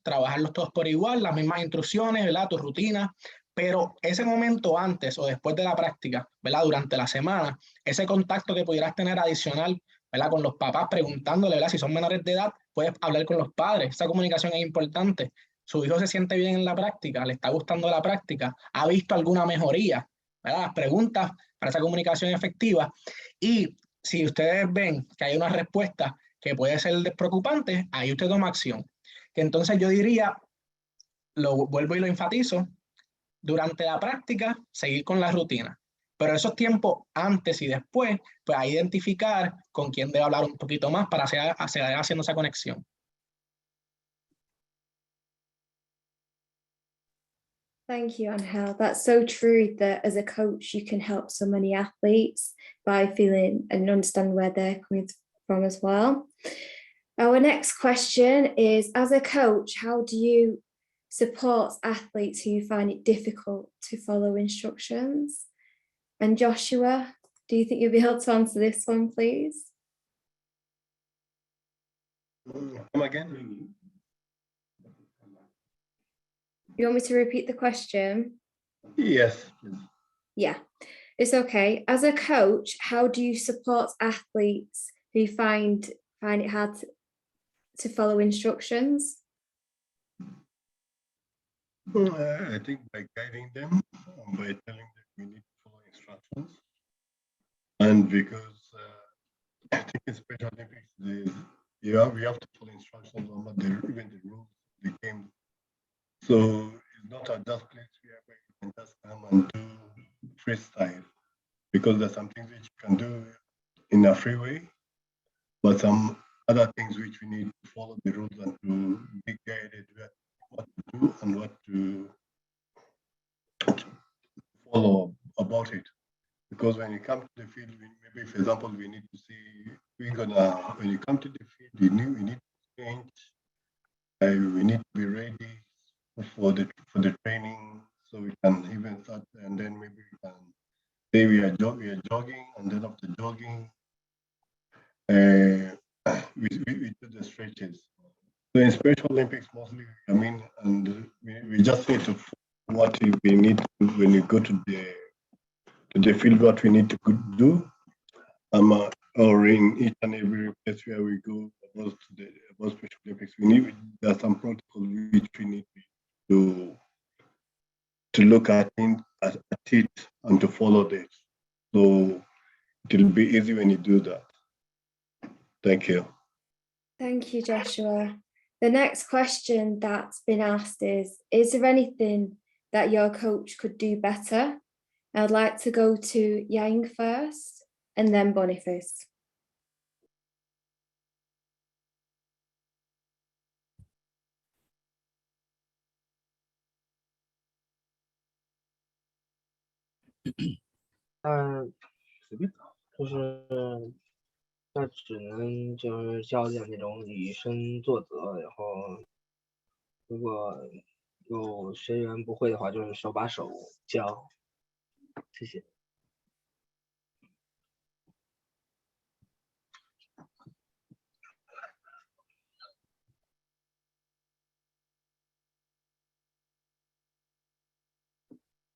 trabajarlos todos por igual, las mismas instrucciones, ¿verdad?, tu rutina, pero ese momento antes o después de la práctica, ¿verdad?, durante la semana, ese contacto que pudieras tener adicional, ¿verdad?, con los papás preguntándole, ¿verdad?, si son menores de edad, puedes hablar con los padres, esa comunicación es importante. Su hijo se siente bien en la práctica, le está gustando la práctica, ha visto alguna mejoría, ¿verdad?, las preguntas para esa comunicación efectiva. Y si ustedes ven que hay una respuesta que puede ser preocupante, ahí usted toma acción. Que entonces yo diría, lo vuelvo y lo enfatizo, durante la práctica seguir con la rutina, pero esos tiempos antes y después, pues a identificar con quién debe hablar un poquito más para seguir haciendo esa conexión. Thank you, Angel. That's so true that as a coach, you can help so many athletes by feeling and understand where they're coming from as well. Our next question is, as a coach, how do you support athletes who find it difficult to follow instructions? And Joshua, do you think you'll be able to answer this one, please? Come again? You want me to repeat the question? Yes, please. Yeah, it's okay. As a coach, how do you support athletes who find it hard to follow instructions? I think by guiding them, by telling them we need to follow instructions. And because I think in Special Olympics, we have to follow instructions on even the rules of the game. So it's not a just place where you can just come and do freestyle, because there's some things which you can do in a free way, but some other things which we need to follow the rules and to be guided with what to do and what to follow about it. Because when you come to the field, maybe for example, we need to see, when you come to the field, we need to change, we need to be ready for the training, so we can even start, and then maybe we can say we are jogging, and then after jogging, we do the stretches. So in Special Olympics, mostly, I mean, and we just need to follow what we need to, when you go to the field, what we need to do, or in each and every place where we go about Special Olympics, there's some protocol which we need to look at it and to follow this. So it'll be easy when you do that. Thank you. Thank you, Joshua. The next question that's been asked is there anything that your coach could do better? I'd like to go to Yihong first and then Boniface.随便就是那只能就是教练那种以身作则，然后如果有学员不会的话，就是手把手教。谢谢。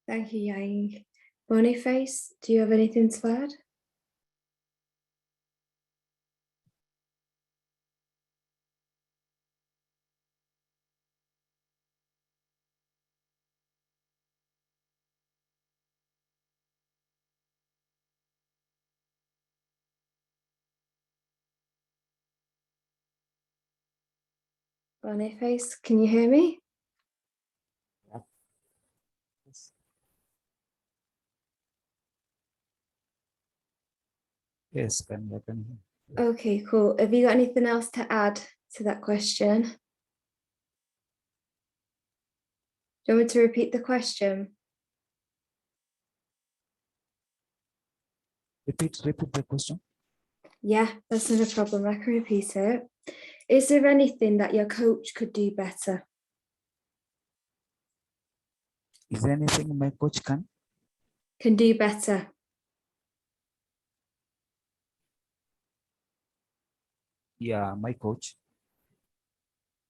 Thank you, Yihong. Boniface, do you have anything to add? Boniface, can you hear me? Yes, I can. Okay, cool. Have you got anything else to add to that question? Do you want me to repeat the question? Repeat the question. Yeah, that's not a problem. I can repeat it. Is there anything that your coach could do better? Is there anything my coach Can do better. Yeah, my coach.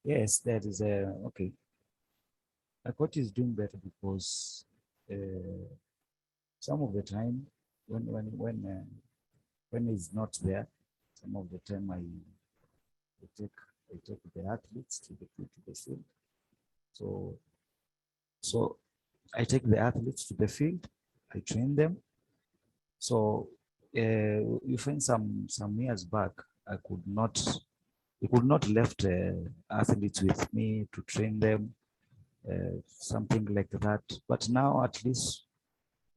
Yes, that is okay. My coach is doing better because some of the time when he's not there, some of the time I take the athletes to the field. So I take the athletes to the field. I train them. So you find some years back, we could not left athletes with me to train them, something like that. But now at least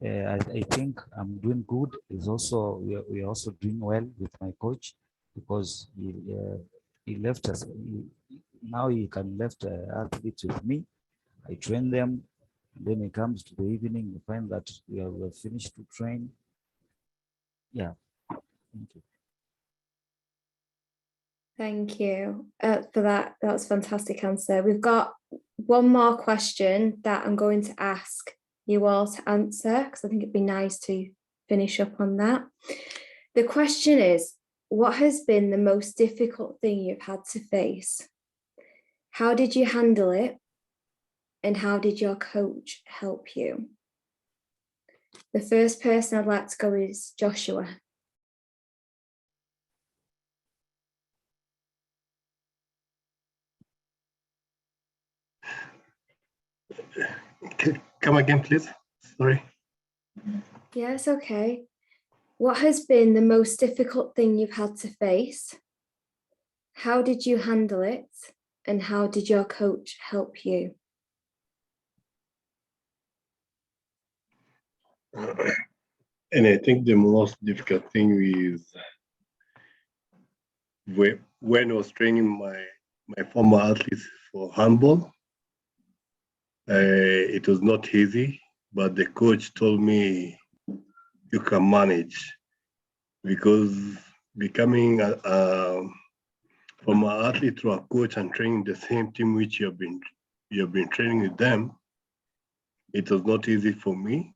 I think I'm doing good. We are also doing well with my coach, because he left us. Now he can left athletes with me. I train them. Then it comes to the evening, you find that we have finished to train. Yeah. Thank you. Thank you for that. That was a fantastic answer. We've got one more question that I'm going to ask you all to answer, because I think it'd be nice to finish up on that. The question is, what has been the most difficult thing you've had to face? How did you handle it? And how did your coach help you? The first person I'd like to go is Joshua. Come again, please. Sorry. Yes, okay. What has been the most difficult thing you've had to face? How did you handle it? And how did your coach help you? And I think the most difficult thing is when I was training my former athletes for handball. It was not easy, but the coach told me you can manage, because becoming from an athlete to a coach and training the same team which you've been training with them, it was not easy for me.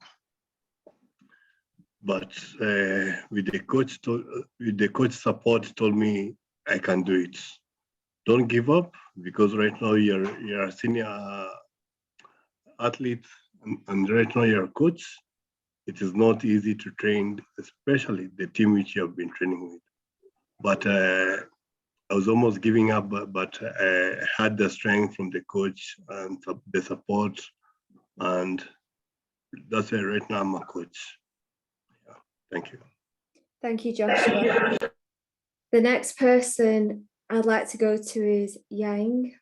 But with the coach support, told me I can do it. Don't give up, because right now you're a senior athlete, and right now you're a coach. It is not easy to train, especially the team which you have been training with. But I was almost giving up, but I had the strength from the coach and the support, and that's why right now I'm a coach. Yeah, thank you. Thank you, Joshua. The next person I'd like to go to is Yang.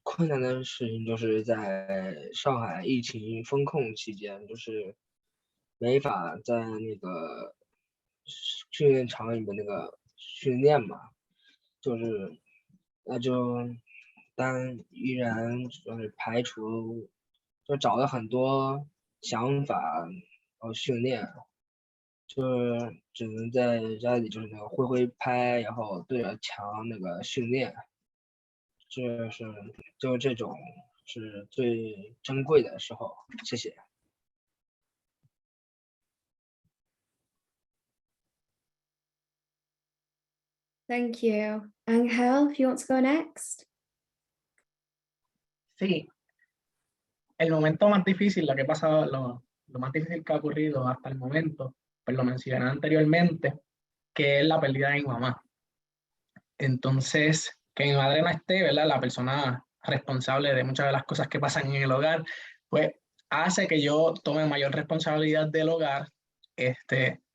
困难的事情就是在上海疫情封控期间，就是没法在那个训练场里面那个训练嘛，就是那就但依然就是排除，就找了很多想法，然后训练，就是只能在家里就是那个挥拍，然后对着墙那个训练。就这种是最珍贵的时候，谢谢。Thank you. Angel, if you want to go next. Sí, el momento más difícil, lo que pasa, lo más difícil que ha ocurrido hasta el momento, pues lo mencioné anteriormente, que es la pérdida de mi mamá. Entonces, que mi madre no esté, ¿verdad? La persona responsable de muchas de las cosas que pasan en el hogar, pues hace que yo tome mayor responsabilidad del hogar,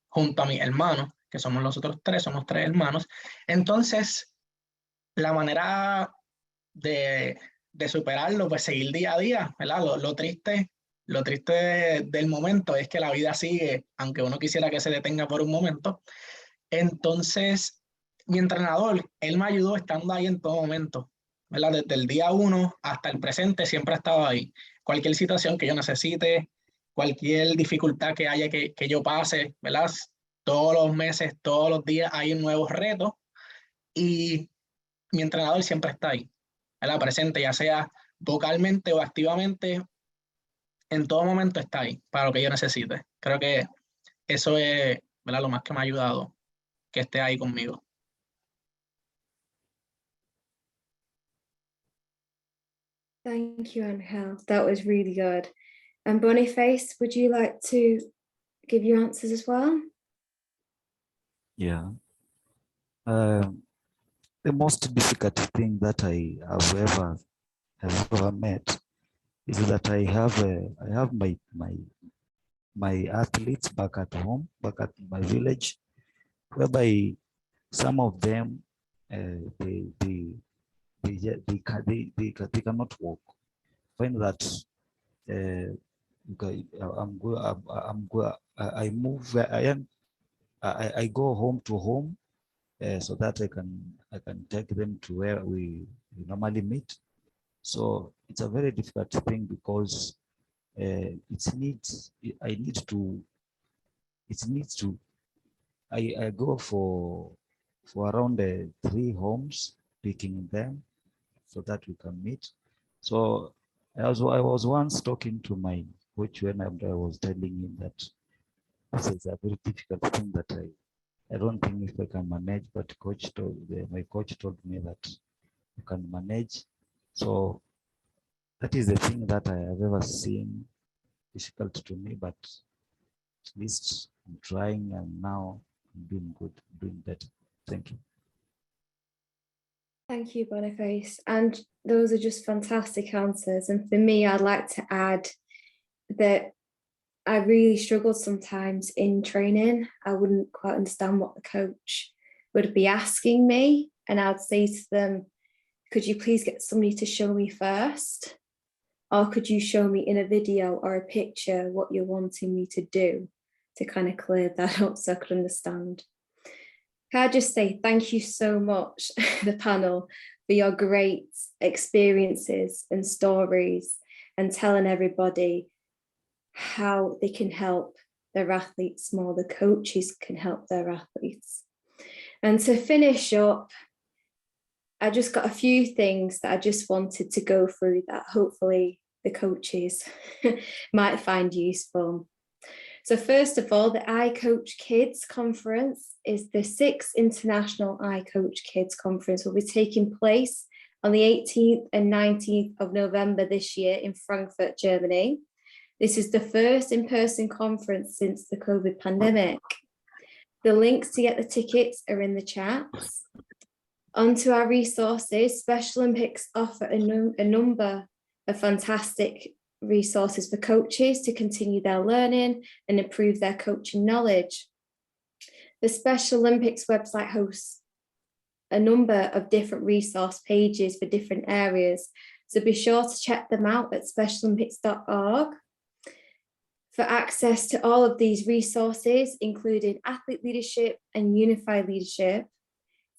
junto a mis hermanos, que somos los otros tres, somos tres hermanos. Entonces, la manera de superarlo, pues seguir día a día, ¿verdad? Lo triste del momento es que la vida sigue, aunque uno quisiera que se detenga por un momento. Entonces, mi entrenador, él me ayudó estando ahí en todo momento, ¿verdad? Desde el día 1 hasta el presente siempre ha estado ahí. Cualquier situación que yo necesite, cualquier dificultad que haya que yo pase, ¿verdad? Todos los meses, todos los días hay un nuevo reto y mi entrenador siempre está ahí, ¿verdad? Presente, ya sea vocalmente o activamente, en todo momento está ahí para lo que yo necesite. Creo que eso es, ¿verdad? Lo más que me ha ayudado, que esté ahí conmigo. Thank you, Angel. That was really good. And Boniface, would you like to give your answers as well? Yeah. The most difficult thing that I have ever met is that I have my athletes back at home, back at my village, whereby some of them they cannot walk. Find that I go home to home so that I can take them to where we normally meet. So it's a very difficult thing because it needs, I go for around 3 homes, picking them so that we can meet. So I was once talking to my coach when I was telling him that this is a very difficult thing that I don't think if I can manage, but my coach told me that you can manage. So that is the thing that I have ever seen difficult to me, but at least I'm trying, and now I'm doing good, doing better. Thank you. Thank you, Boniface. And those are just fantastic answers. And for me, I'd like to add that I really struggled sometimes in training. I wouldn't quite understand what the coach would be asking me. And I'd say to them, could you please get somebody to show me first? Or could you show me in a video or a picture what you're wanting me to do, to kind of clear that up so I could understand? Can I just say thank you so much, the panel, for your great experiences and stories and telling everybody how they can help their athletes more, the coaches can help their athletes. And to finish up, I just got a few things that I just wanted to go through that hopefully the coaches might find useful. So first of all, the I Coach Kids Conference is the 6th International I Coach Kids Conference, will be taking place on the 18th and 19th of November this year in Frankfurt, Germany. This is the first in-person conference since the COVID pandemic. The links to get the tickets are in the chats. Onto our resources, Special Olympics offer a number of fantastic resources for coaches to continue their learning and improve their coaching knowledge. The Special Olympics website hosts a number of different resource pages for different areas, so be sure to check them out at specialolympics.org. For access to all of these resources, including athlete leadership and unified leadership,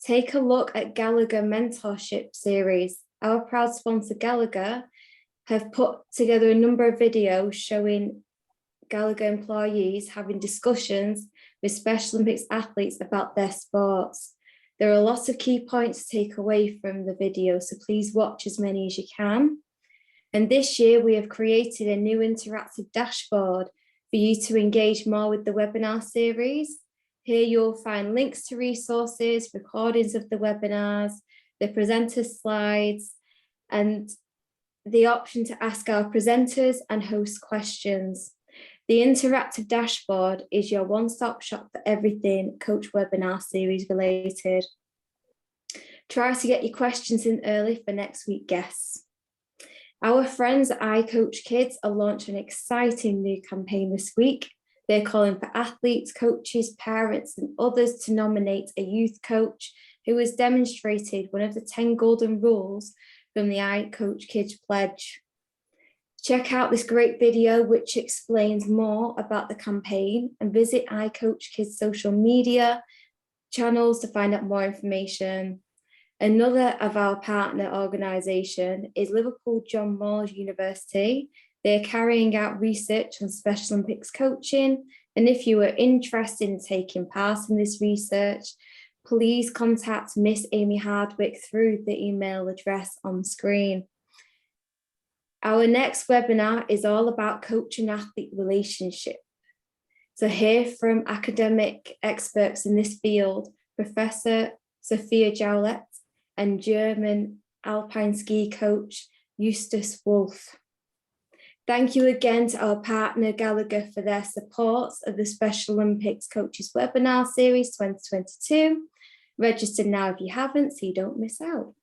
take a look at Gallagher Mentorship Series. Our proud sponsor, Gallagher, have put together a number of videos showing Gallagher employees having discussions with Special Olympics athletes about their sports. There are lots of key points to take away from the video, so please watch as many as you can. And this year we have created a new interactive dashboard for you to engage more with the webinar series. Here you'll find links to resources, recordings of the webinars, the presenter slides, and the option to ask our presenters and host questions. The interactive dashboard is your one-stop shop for everything Coach Webinar Series related. Try to get your questions in early for next week's guests. Our friends at I Coach Kids are launching an exciting new campaign this week. They're calling for athletes, coaches, parents, and others to nominate a youth coach who has demonstrated one of the 10 golden rules from the I Coach Kids pledge. Check out this great video which explains more about the campaign, and visit I Coach Kids social media channels to find out more information. Another of our partner organisation is Liverpool John Moores University. They're carrying out research on Special Olympics coaching, and if you are interested in taking part in this research, please contact Miss Amy Hardwick through the email address on screen. Our next webinar is all about coach and athlete relationship. So hear from academic experts in this field, Professor Sophia Jowlett and German alpine ski coach Justus Wolf. Thank you again to our partner Gallagher for their support of the Special Olympics Coaches Webinar Series 2022. Register now if you haven't, so you don't miss out.